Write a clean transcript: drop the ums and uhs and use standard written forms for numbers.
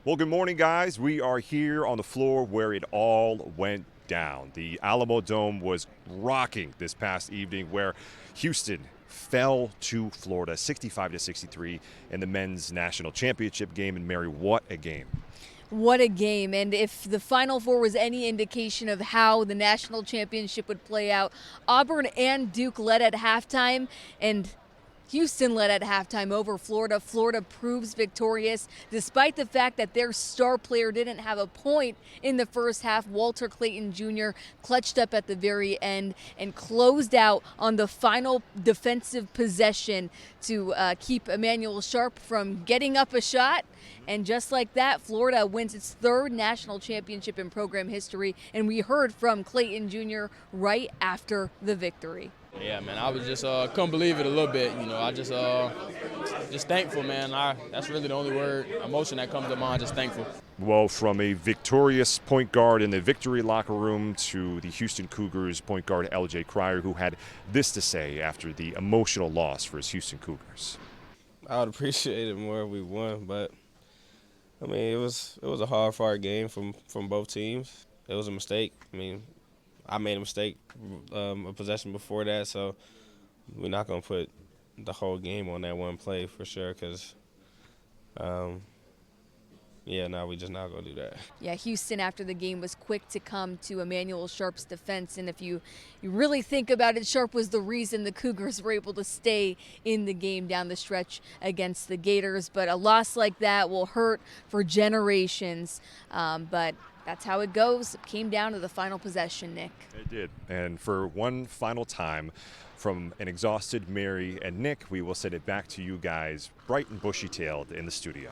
Well, good morning, guys. We are here on the floor where it all went down. The Alamo Dome was rocking this past evening, where Houston fell to Florida 65 to 63 in the men's national championship game. And Mary, what a game. What a game. And if the Final Four was any indication of how the national championship would play out, Auburn and Duke led at halftime, and Houston led at halftime over Florida. Florida proves victorious despite the fact that their star player didn't have a point in the first half. Walter Clayton Jr. clutched up at the very end and closed out on the final defensive possession to keep Emmanuel Sharp from getting up a shot. And just like that, Florida wins its third national championship in program history. And we heard from Clayton Jr. right after the victory. Yeah, man, I was just couldn't believe it a little bit. I just thankful, man. That's really the only word, emotion that comes to mind. Just thankful. Well, from a victorious point guard in the victory locker room to the Houston Cougars point guard L.J. Cryer, who had this to say after the emotional loss for his Houston Cougars. I would appreciate it more if we won, but I mean, it was a hard-fought game from both teams. It was a mistake. I made a mistake a possession before that, so we're not going to put the whole game on that one play for sure because, we're just not going to do that. Yeah, Houston after the game was quick to come to Emmanuel Sharp's defense, and if you really think about it, Sharp was the reason the Cougars were able to stay in the game down the stretch against the Gators. But a loss like that will hurt for generations, but that's how it goes. It came down to the final possession, Nick. It did. And for one final time, from an exhausted Mary and Nick, we will send it back to you guys, bright and bushy-tailed in the studio.